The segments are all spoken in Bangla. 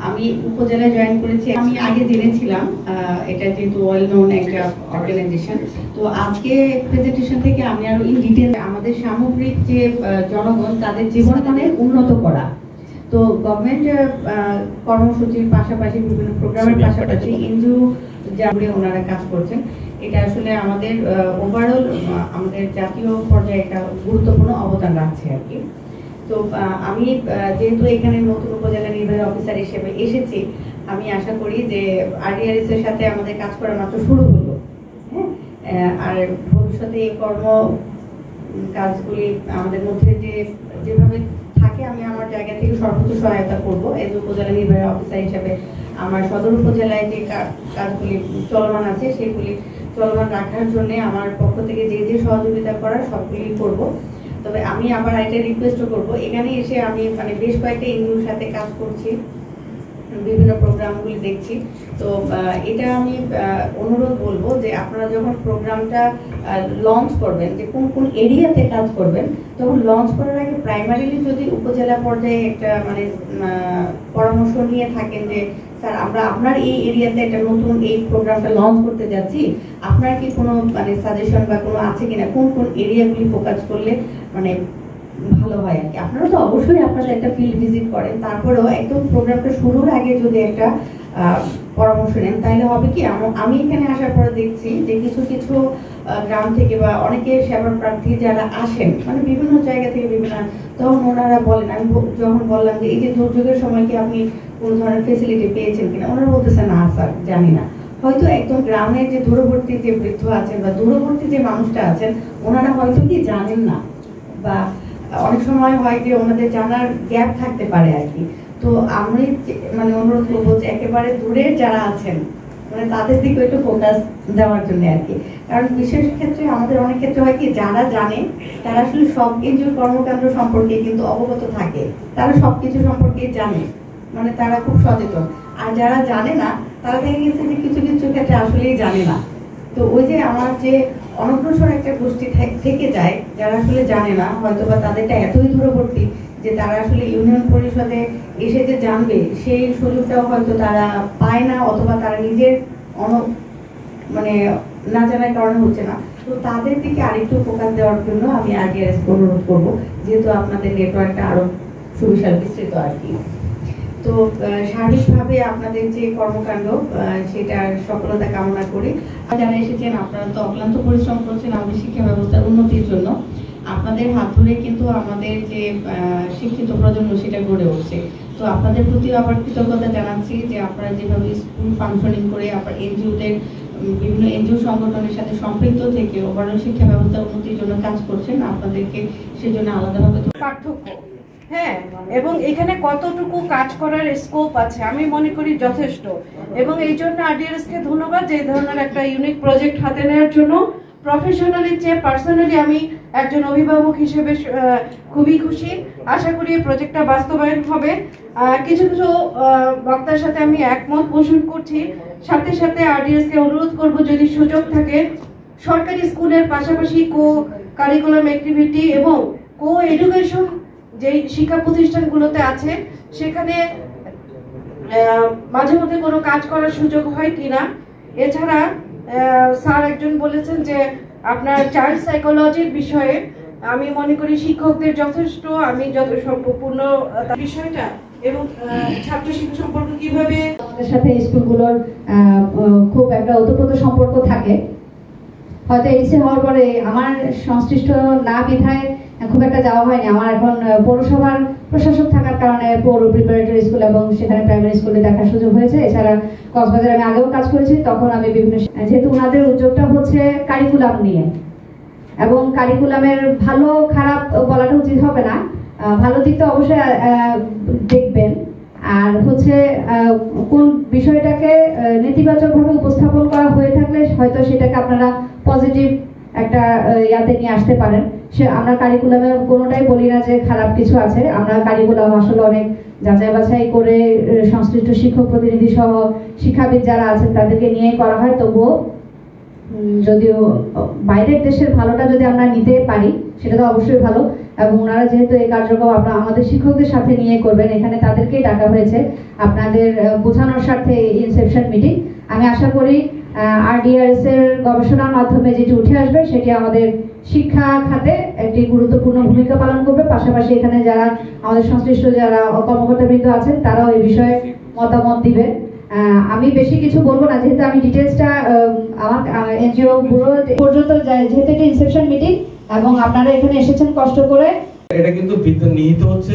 আমি উপজেলায় জয়েন করেছি। আমি আগে জেনেছিলাম এটা যেহেতু ওয়েল নোন একটা অর্গানাইজেশন, তো আজকে প্রেজেন্টেশন থেকে আমি আরো ইন ডিটেল আমাদের সামগ্রিক যে জনগণ তাদের জীবনমানের উন্নত করা, তো গভর্নমেন্ট কর্মসূচির পাশাপাশি বিভিন্ন প্রোগ্রামের পাশাপাশি এনজিও যারা ওনারা কাজ করছেন, এটা আসলে আমাদের ওভারঅল আমাদের জাতীয় পর্যায়ে একটা গুরুত্বপূর্ণ অবদান রাখছে আর কি। তো আমি যেহেতু এখানে নতুন উপজেলা নির্বাহী অফিসার হিসেবে এসেছি, আমি আশা করি যে আরডিআরএস এর সাথে আমাদের কাজ করা মাত্র শুরু হলো, হ্যাঁ, আর ভবিষ্যতে এই কর্ম কাজগুলি আমাদের মধ্যে যেভাবে থাকে আমি আমার জায়গা থেকে সর্বোচ্চ সহায়তা করব। এই উপজেলা নির্বাহী অফিসার হিসেবে আমার সদর উপজেলায় যে কাজগুলি চলমান আছে সেগুলি চলমান রাখার জন্য আমার পক্ষ থেকে যে সহযোগিতা করার সবগুলি করব। তবে আমি আবার একটা রিকোয়েস্টও করব, এখানে এসে আমি মানে বেশ কয়েকটা এনজিওর সাথে কাজ করছি, বিভিন্ন প্রোগ্রামগুলি দেখছি। তো এটা আমি অনুরোধ বলবো যে আপনারা যখন প্রোগ্রামটা লঞ্চ করবেন, যে কোন কোন এরিয়াতে কাজ করবেন, তখন লঞ্চ করার আগে প্রাইমারিলি যদি উপজেলা পর্যায়ে একটা মানে পরামর্শ নিয়ে থাকেন যে স্যার আমরা আপনার এই এরিয়াতে একটা নতুন এই প্রোগ্রামটা লঞ্চ করতে যাচ্ছি, আপনার কি কোনো মানে সাজেশন বা কোনো আছে কিনা, কোন কোন এরিয়াগুলি ফোকাস করলে মানে ভালো হয় আর কি। আপনারা তো অবশ্যই আপনাদের একটা ফিল্ড ভিজিট করেন, তারপরেও একদম প্রোগ্রামটা শুরুর আগে যদি একটা পরামর্শ নেন তাহলে হবে কি, আমি এখানে আসার পরে দেখছি যে কিছু কিছু গ্রাম থেকে বা অনেকে সেবা প্রার্থী যারা আসেন মানে বিভিন্ন জায়গা থেকে বিভিন্ন, তখন ওনারা বলেন, আমি যখন বললাম যে এই যে দুর্যোগের সময় কি আপনি কোনো ধরনের ফেসিলিটি পেয়েছেন কিনা, ওনারা বলতেছে না স্যার জানি না। হয়তো একদম গ্রামের যে দূরবর্তী যে বৃদ্ধ আছেন বা দূরবর্তী যে মানুষটা আছেন ওনারা হয়তো কি জানেন না, বা অনেক সময় হয় যে ওনাদের জানার গ্যাপ থাকতে পারে আর কি। তো আমি মানে অনুরোধ করবো যে একেবারে দূরের যারা আছেন মানে তাদের দিকে একটু ফোকাস দেওয়ার জন্য আর কি। কারণ বিশেষ ক্ষেত্রে আমাদের অনেক ক্ষেত্রে হয় কি, যারা জানে তারা আসলে সব এনজিওর কর্মকাণ্ড সম্পর্কে কিন্তু অবগত থাকে, তারা সবকিছু সম্পর্কে জানে, মানে তারা খুব সচেতন। আর যারা জানে না তারা দেখা গেছে যে কিছু কিছু ক্ষেত্রে আসলেই জানে না। তো ওই যে আমার যে অনগ্রসর একটা গোষ্ঠী থেকে যায় যারা আসলে জানে না, হয়তো বা তাদেরটা এতই দূরবর্তী যে তারা আসলে ইউনিয়ন পরিষদে এসে যে জানবে সেই সুযোগটাও হয়তো তারা পায় না, অথবা তারা নিজের মানে না জানার কারণে হচ্ছে না। তো তাদের দিকে আরেকটু ফোকাস দেওয়ার জন্য আমি আরডিআরএস অনুরোধ করবো, যেহেতু আপনাদের নেটওয়ার্কটা আরো সুবিশাল বিস্তৃত আর কি। তো সার্বিকভাবে আপনাদের যে কর্মকাণ্ড সেটার সফলতা কামনা করি। যারা এসেছেন আপনারা তো অক্লান্ত পরিশ্রম করছেন আমাদের শিক্ষা ব্যবস্থার উন্নতির জন্য। আপনাদের হাত ধরে কিন্তু আমাদের যে শিক্ষিত প্রজন্ম সেটা গড়ে উঠছে। তো আপনাদের প্রতি আবার কৃতজ্ঞতা জানাচ্ছি যে আপনারা যেভাবে স্কুল ফাংশনিং করে আপনার এনজিওদের বিভিন্ন এনজিও সংগঠনের সাথে সম্পৃক্ত থেকে ওভারঅল শিক্ষা ব্যবস্থার উন্নতির জন্য কাজ করছেন, আপনাদেরকে সেজন্য আলাদাভাবে পার্থক্য। হ্যাঁ, এবং এখানে কতটুকু কাজ করার স্কোপ আছে আমি মনে করি যথেষ্ট, এবং এই জন্য আরডিআরএস কে ধন্যবাদ যে এই ধরনের একটা ইউনিক প্রজেক্ট হাতে নেওয়ার জন্য। প্রফেশনালি চেয়ে পার্সোনালি আমি একজন অভিভাবক হিসেবে খুবই খুশি। আশা করি এই প্রজেক্টটা বাস্তবায়ন হবে। কিছু কিছু বক্তার সাথে আমি একমত পোষণ করছি। সাথে সাথে আরডিআরএস কে অনুরোধ করব যদি সুযোগ থাকে সরকারি স্কুলের পাশাপাশি কো কারিকুলাম অ্যাক্টিভিটি এবং কো এডুকেশন যে শিক্ষা প্রতিষ্ঠানগুলোতে আছে সেখানে মাঝে মধ্যে কোনো কাজ করার সুযোগ হয় কিনা। এছাড়া স্যার একজন বলেছেন যে আপনার চাইল্ড সাইকোলজির বিষয়ে আমি মনে করি শিক্ষকদের যথেষ্ট আমি যত সম্পূর্ণ বিষয়টা এবং ছাত্র শিক্ষক সম্পর্ক কিভাবে আমাদের সাথে স্কুলগুলোর খুব একটা ওতপ্রোত সম্পর্ক থাকে। হয়তো এসে হওয়ার পরে আমার সংশ্লিষ্ট না বিধায় খুব একটা যাওয়া হয়নি। আমার এখন পৌরসভার প্রশাসক থাকার কারণে পৌর প্রিপারেটরি স্কুল এবং সেখানে প্রাইমারি স্কুলে দেখার সুযোগ হয়েছে। এছাড়া কক্সবাজারে আমি আগেও কাজ করেছি, তখন আমি বিভিন্ন যেহেতু ওনাদের উদ্যোগটা হচ্ছে কারিকুলাম নিয়ে, এবং কারিকুলামের ভালো খারাপ বলাটা উচিত হবে না, ভালো দিকটা অবশ্যই দেখবেন। আর হচ্ছে কোন বিষয়টাকে নেতিবাচকভাবে উপস্থাপন করা হয়ে থাকলে হয়তো সেটাকে আপনারা পজিটিভ একটা ইয়াতে নিয়ে আসতে পারেন। সে আমরা কারিকুলামে কোনোটাই বলি না যে খারাপ কিছু আছে। আমরা কারিকুলাম আসলে অনেক যাচাই বাছাই করে সংশ্লিষ্ট শিক্ষক প্রতিনিধি সহ শিক্ষাবিদ যারা আছেন তাদেরকে নিয়েই করা হয়। তবুও যদিও বাইরের দেশের ভালোটা যদি আমরা নিতে পারি সেটা তো অবশ্যই ভালো, এবং ওনারা যেহেতু এই কার্যক্রম আপনারা আমাদের শিক্ষকদের সাথে নিয়ে করবেন, এখানে তাদেরকেই ডাকা হয়েছে আপনাদের বোঝানোর স্বার্থে ইনসেপশন মিটিং। আমি আশা করি RDRS এর গবেষণার মাধ্যমে যেটি উঠে আসবে সেটি আমাদের শিক্ষা খাতে একটি গুরুত্বপূর্ণ ভূমিকা পালন করবে। পাশাপাশি এখানে যারা আমাদের সংশ্লিষ্ট যারা কর্মকর্তাবৃন্দ আছেন তারাও এই বিষয়ে মতামত দিবেন। আমি বেশি কিছু বলবো না, যেহেতু আমি ডিটেলসটা আমার এনজিও ব্যুরো পর্যন্ত যেহেতু এটা ইনসেপশন মিটিং এবং আপনারা এখানে এসেছেন কষ্ট করে। এটা কিন্তু নিহিত হচ্ছে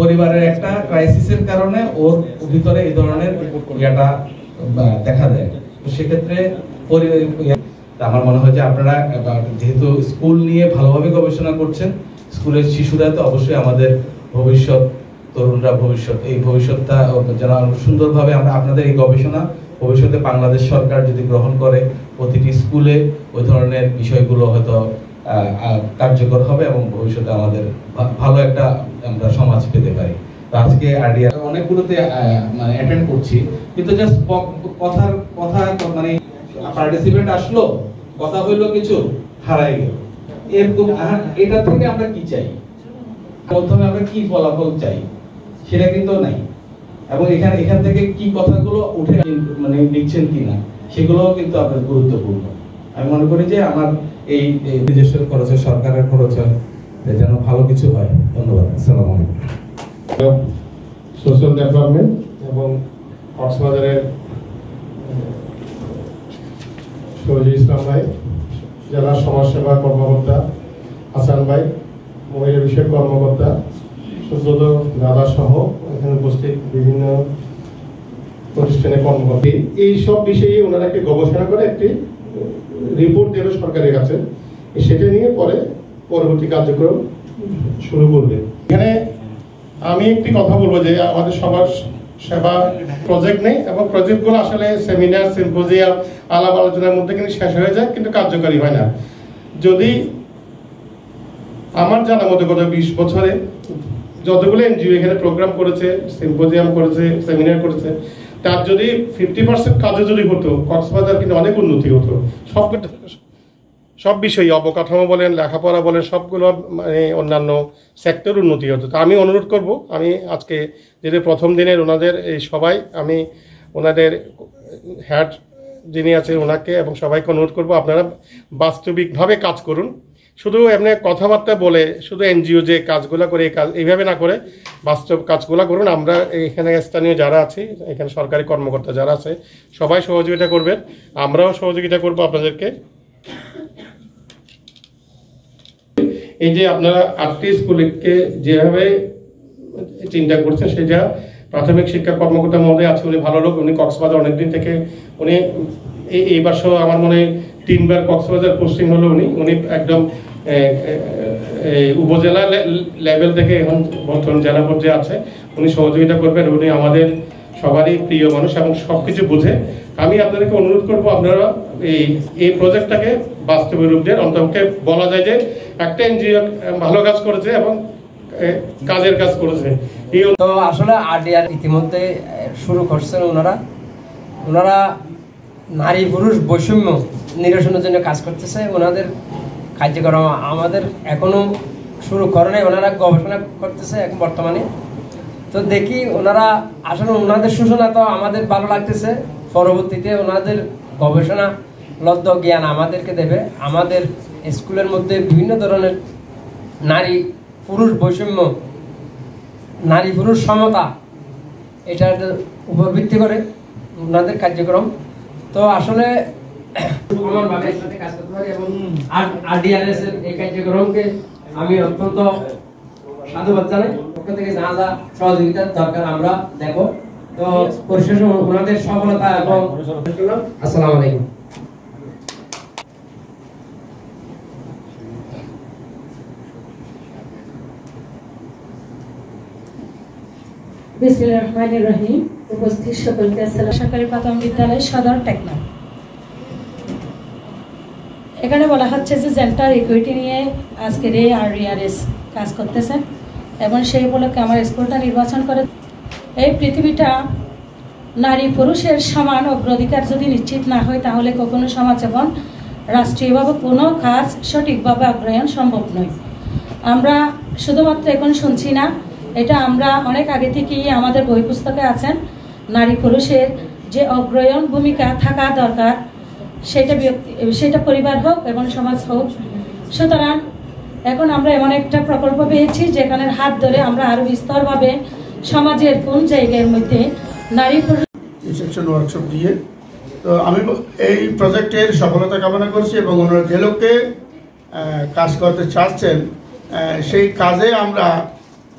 পরিবারের একটা ক্রাইসিসের কারণে ওর ভিতরে এই ধরনের ইয়াটা দেখা দেয়। তো সেক্ষেত্রে আমার মনে হয় যে আপনারা যেহেতু স্কুল নিয়ে ভালোভাবে গবেষণা করছেন, স্কুলের শিশুরা তো অবশ্যই আমাদের ভবিষ্যৎ, তরুণরা ভবিষ্যৎ, এই ভবিষ্যৎটা যেন সুন্দরভাবে আমরা আপনাদের এই গবেষণা ভবিষ্যতে বাংলাদেশ সরকার যদি গ্রহণ করে প্রতিটি স্কুলে ওই ধরনের বিষয়গুলো হয়তো কার্যকর হবে এবং ভবিষ্যতে আমাদের ভালো একটা আমরা সমাজ পেতে পারি। তো আজকে আইডিয়া অনেকগুলোতে মানে অ্যাটেন্ড করছি, কিন্তু জাস্ট কথা মানে পার্টিসিপেন্ট আসলো, কথা হইলো, কিছু হারাই গেল, এরকম। এটা থেকে আমরা কি চাই, প্রথমে আমরা কি ফলাফল চাই সেটা কিন্তু নাই, এবং এখান থেকে কি কথাগুলো উঠে মানে লিখছেন কিনা সেগুলো কিন্তু আপনার গুরুত্বপূর্ণ। আমি মনে করি যে আমার এই নিজস্ব খরচে, সরকারের খরচে যেন ভালো কিছু হয়। ধন্যবাদ। আসসালামু আলাইকুম। সোশ্যাল ডেভেলপমেন্ট এবং কক্সবাজারের শহীদুল ইসলাম ভাই, জেলা সমাজসেবা কর্মকর্তা হাসান ভাই, মহিলা বিষয়ক কর্মকর্তা সুব্রত দাদা সহ এখানে উপস্থিত বিভিন্ন প্রতিষ্ঠানের কর্মকর্তা, এই সব বিষয়ে ওনারা একটি গবেষণা করে একটি রিপোর্ট দেবে সরকারের কাছে, সেটা নিয়ে পরবর্তী কার্যক্রম শুরু করবে। এখানে আমি একটি কথা বলবো যে আমাদের সবার সেবা প্রজেক্ট নেই, এবং প্রজেক্টগুলো আসলে সেমিনার, সিম্পোজিয়াম, আলাপ আলোচনার মধ্যে কিন্তু শেষ হয়ে যায়, কিন্তু কার্যকরী হয় না। যদি আমার জানা মতো গত 20 বছরে যতগুলো এনজিও এখানে প্রোগ্রাম করেছে, সিম্পোজিয়াম করেছে, সেমিনার করেছে, তার যদি 50% কাজে যদি হতো, কক্সবাজার কিন্তু অনেক উন্নতি হতো। সব বিষয়ে অবকাঠামো বলেন, লেখাপড়া বলেন, সবগুলো মানে অন্যান্য সেক্টর উন্নতি হতো। তো আমি অনুরোধ করব, আমি আজকে যেটা প্রথম দিনের ওনাদের এই সবাই, আমি ওনাদের হেড যিনি আছেন ওনাকে এবং সবাইকে অনুরোধ করব, আপনারা বাস্তবিকভাবে কাজ করুন। শুধু এমনি কথাবার্তা বলে শুধু এনজিও যে কাজগুলো করে এই কাজ এইভাবে না করে বাস্তব কাজগুলো করুন। আমরা এখানে স্থানীয় যারা আছি, এখানে সরকারি কর্মকর্তা যারা আছে, সবাই সহযোগিতা করবেন, আমরাও সহযোগিতা করব আপনাদেরকে। এই যে আপনারা 8টি স্কুলকে যেভাবে চিন্তা করছেন, সেটা প্রাথমিক শিক্ষা কর্মকর্তা মহোদয় আছে, উনি ভালো লোক, উনি কক্সবাজার অনেকদিন থেকে, উনি এইবার সহ আমার মনে হয় 3 বার কক্সবাজার পোস্টিং হলো। উনি একদম উপজেলা লেভেল থেকে এখন বর্তমান জেলা পর্যায়ে আছে, উনি সহযোগিতা করবেন। উনি আমাদের সবারই প্রিয় মানুষ এবং সবকিছু বুঝে। আমি আপনাদেরকে অনুরোধ করব, আপনারা এই প্রজেক্টটাকে বাস্তবে রূপ দেন। অন্তপক্ষে বলা যায় যে একটা এনজিও ভালো কাজ করেছে এবং কাজের কাজ করেছে। তো আসলে আরডিআর ইতিমধ্যে শুরু করছেন ওনারা নারী পুরুষ বৈষম্য নিরসনের জন্য কাজ করতেছে। ওনাদের কার্যক্রম আমাদের এখনো শুরু করে নাই, ওনারা গবেষণা করতেছে এখন বর্তমানে। তো দেখি ওনারা আসলে ওনাদের সূচনা তো আমাদের ভালো লাগতেছে, পরবর্তীতে ওনাদের গবেষণা লব্ধ জ্ঞান আমাদেরকে দেবে। আমাদের স্কুলের মধ্যে বিভিন্ন ধরনের নারী পুরুষ বৈষম্য, নারী পুরুষ সমতা, এটার উপর ভিত্তি করে ওনাদের কার্যক্রম। তো আসলে কাজ করতে পারি এবং আরডিআরএস এর এই কার্যক্রমকে আমি অত্যন্ত সাধুবাদ জানাই। পক্ষ থেকে যা যা সহযোগিতার দরকার আমরা দেখো। তো পরিশেষে ওনাদের সফলতা এবং আসসালামু আলাইকুম। বিসমিল্লাহির রহমানির রহিম। উপস্থিত সকলকে আসসালাম। সরকারি প্রাথমিক বিদ্যালয় সদর টেকনাফ। এখানে বলা হচ্ছে যে জেন্ডার ইকুইটি নিয়ে আজকের এই আরডিআরএস কাজ করতেছেন এবং সেই উপলক্ষে আমার স্কুলটা নির্বাচন করে। এই পৃথিবীটা নারী পুরুষের সমান অগ্রাধিকার যদি নিশ্চিত না হয় তাহলে কখনো সমাজ এবং রাষ্ট্রীয়ভাবে কোনো কাজ সঠিকভাবে অগ্রহায়ণ সম্ভব নয়। আমরা শুধুমাত্র এখন শুনছি না, এটা আমরা অনেক আগে থেকেই আমাদের বই পুস্তকে আছেন নারী পুরুষের যে অগ্রহায়ণ ভূমিকা থাকা দরকার, সেটা পরিবার হোক এবং সমাজ হোক। সুতরাং এখন আমরা এমন একটা প্রকল্প পেয়েছি যেখানে হাত ধরে আমরা আরও বিস্তরভাবে সমাজের কোন জায়গার মধ্যে নারী পুরুষ সেকশন ওয়ার্কশপ দিয়ে, তো আমি এই প্রজেক্টের সফলতা কামনা করছি এবং ওনারা যে লোককে কাজ করতে চাচ্ছেন সেই কাজে আমরা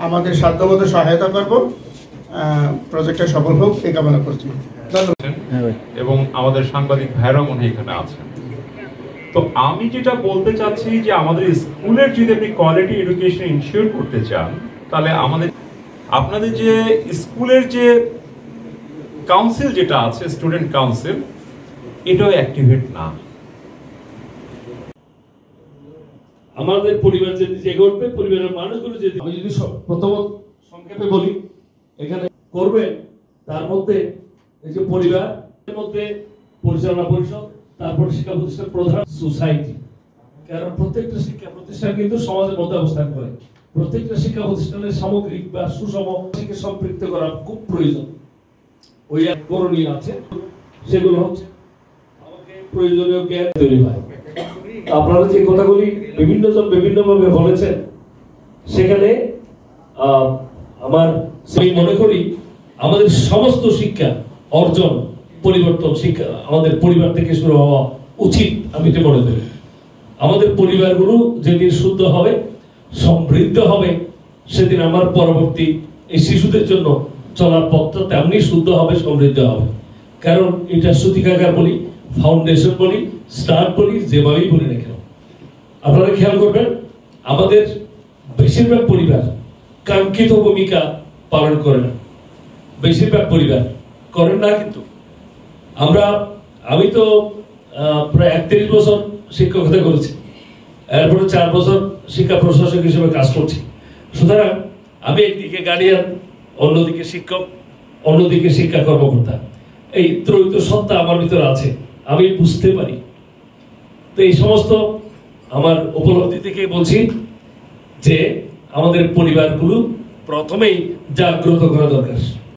আমাদের সাধ্যমতো সহায়তা করব, প্রজেক্টটা সফল হোক এই কামনা করছি। এবং আমাদের সাংবাদিক ভাইরা মনে এখানে আছেন। তো আমি যেটা বলতে চাচ্ছি যে আমাদের স্কুলের যদি আপনি কোয়ালিটি এডুকেশন ইনশিওর করতে চান তাহলে আপনাদের যে স্কুলের যে কাউন্সিল যেটা আছে স্টুডেন্ট কাউন্সিল, এটাও অ্যাক্টিভেট না। আমাদের পরিবার যদি জেগে উঠবে, পরিবারের মানুষগুলো যদি, আমি যদি প্রথম সংক্ষেপে বলি, এখানে করবেন তার মধ্যে এই যে পরিবারের মধ্যে পরিচালনা পরিষদ, তারপর শিক্ষা প্রতিষ্ঠান প্রধান, সোসাইটি, কারণ প্রত্যেকটা শিক্ষা প্রতিষ্ঠান কিন্তু সমাজের মধ্যে অবস্থান করে। প্রত্যেকটা শিক্ষা প্রতিষ্ঠানের সামগ্রিক বা সুষম শিক্ষা সম্পৃক্ত করা খুব প্রয়োজন। ওই এক করণীয় আছে, সেগুলো হচ্ছে আমাকে প্রয়োজনীয় জ্ঞান তৈরি হয়। আপনারা যে কথাগুলি বিভিন্নজন বিভিন্নভাবে বলেছেন, সেখানে আমার মনে করি আমাদের সমস্ত শিক্ষা অর্জন পরিবর্তন শিক্ষা আমাদের পরিবার থেকে শুরু হওয়া উচিত। আমি এটা মনে করি আমাদের পরিবারগুলো যেদিন শুদ্ধ হবে, সমৃদ্ধ হবে, সেদিন আমার পরবর্তী এই শিশুদের জন্য চলার পথটা তেমনি শুদ্ধ হবে, সমৃদ্ধ হবে। কারণ এটা সূতিকাগার বলি, ফাউন্ডেশন বলি, স্টার্ট বলি, যেভাবেই বলি না কেন, আপনারা খেয়াল করবেন আমাদের বেশিরভাগ পরিবার কাঙ্ক্ষিত ভূমিকা পালন করে না। বেশিরভাগ পরিবার করেন না, কিন্তু আমি তো প্রায় 31 বছর শিক্ষকতা করেছি, এরপরে 4 বছর শিক্ষা প্রশাসক হিসেবে কাজ করছি। সুতরাং আমি একদিকে গার্ডিয়ান, অন্যদিকে শিক্ষক, অন্যদিকে শিক্ষা কর্মকর্তা, এই ত্রৈত সত্তা আমার ভিতরে আছে, আমি বুঝতে পারি। তো এই সমস্ত আমার উপলব্ধি থেকে বলছি যে আমাদের পরিবারগুলো প্রথমেই জাগ্রত করা দরকার।